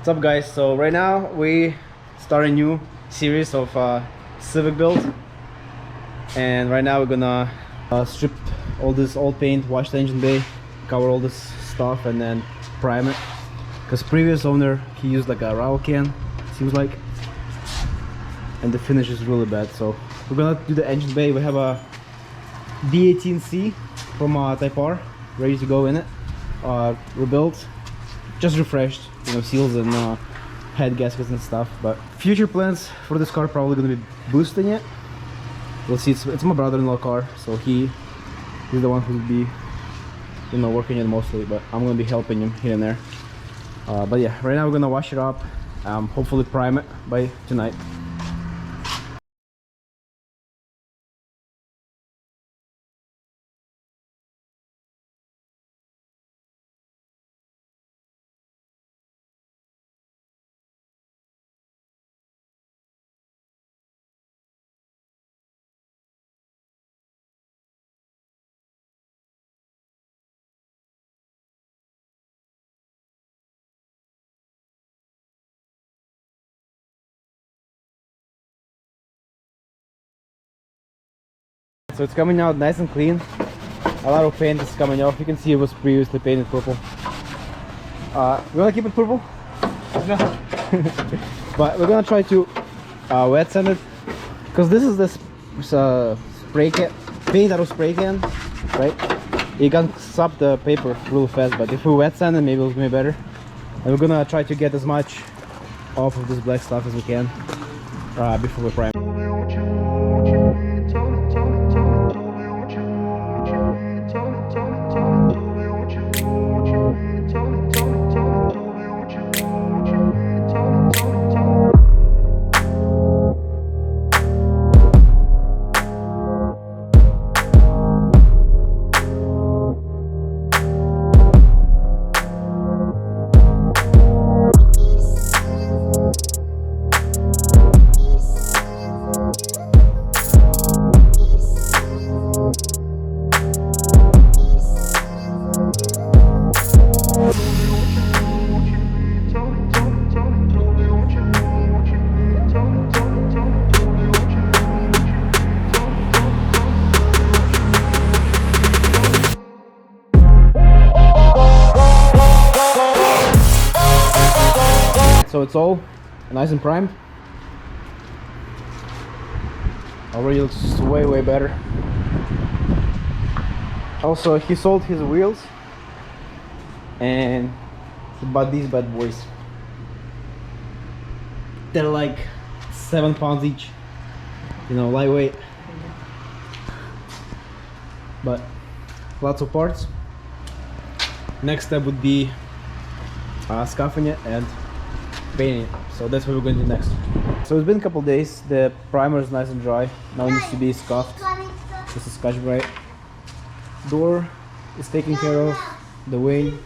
What's up, guys? So right now we start a new series of Civic build, and right now we're gonna strip all this old paint, wash the engine bay, cover all this stuff, and then prime it. Because previous owner, he used like a Rao can, seems like, and the finish is really bad. So we're gonna do the engine bay. We have a D18C from Type R ready to go in it, rebuilt, just refreshed, you know, seals and head gaskets and stuff. But future plans for this car, probably gonna be boosting it. We'll see. It's my brother-in-law car, so he's the one who'll be, you know, working it mostly, but I'm gonna be helping him here and there. But yeah, right now we're gonna wash it up, hopefully prime it by tonight. So it's coming out nice and clean. A lot of paint is coming off. You can see it was previously painted purple. We wanna keep it purple? No. But we're gonna try to wet sand it, because this is this spray can, paint out of spray can, right? You can sop the paper really fast, but if we wet sand it, maybe it'll be better. And we're gonna try to get as much off of this black stuff as we can before we prime. So it's all nice and primed. Already looks way better. Also, he sold his wheels and he bought these bad boys. They're like 7 pounds each, you know, lightweight, but lots of parts. Next step would be scuffing it and painting it. So that's what we're going to do next. So it's been a couple days. The primer is nice and dry. Now it needs to be scuffed. This is Scotch Brite. Door is taken care of, the wing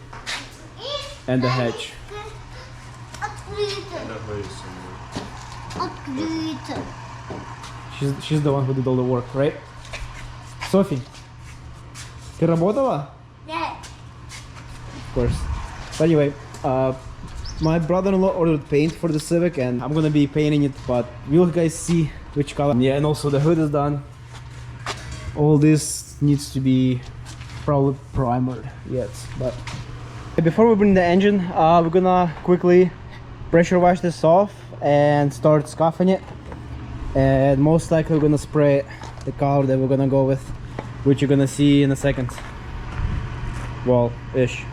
and the hatch. She's the one who did all the work, right? Sophie, ты работала? Yeah. Of course. But anyway, my brother-in-law ordered paint for the Civic and I'm gonna be painting it, but you'll guys see which color. Yeah, and also the hood is done. All this needs to be probably primered yet, but before we bring the engine, we're gonna quickly pressure wash this off and start scuffing it, and most likely we're gonna spray the color that we're gonna go with, which you're gonna see in a second. Well, ish.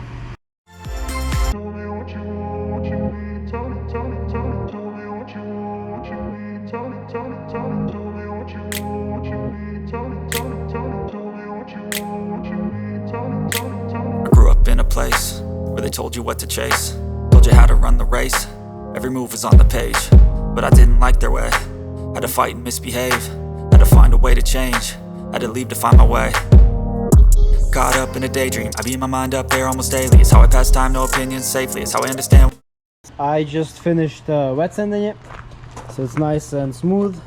Place where they told you what to chase, told you how to run the race, every move was on the page, but I didn't like their way. Had to fight and misbehave, had to find a way to change, had to leave to find my way. Caught up in a daydream, I beat my mind up there almost daily. It's how I pass time, no opinions safely, it's how I understand. I just finished wet sanding it, so it's nice and smooth,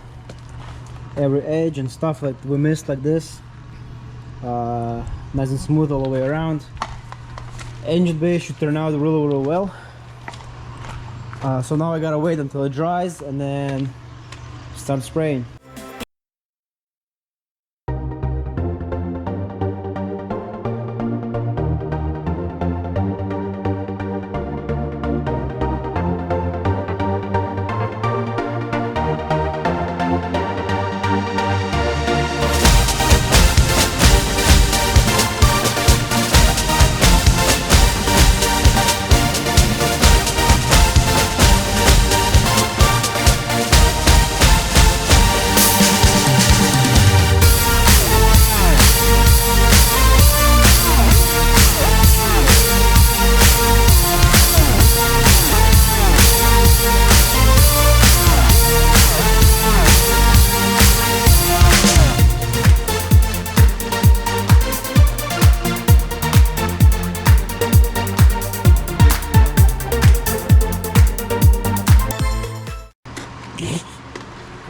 every edge and stuff that we missed, like this, nice and smooth all the way around. Engine bay should turn out really well. So now I gotta wait until it dries and then start spraying.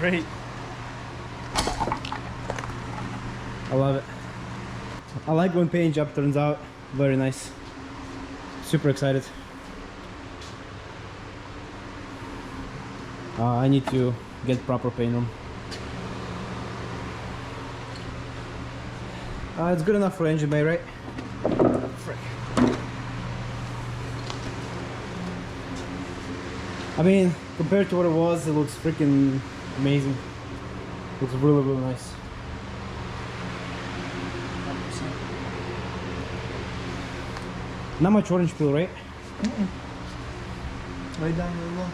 Great. I love it. I like when paint job turns out very nice. Super excited. I need to get proper paint on. It's good enough for engine bay, right? Frick. I mean, compared to what it was, it looks freaking amazing. Looks really, really nice. 100%. Not much orange peel, right? Right down the low.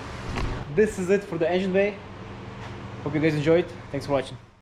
This is it for the engine bay. Hope you guys enjoyed. Thanks for watching.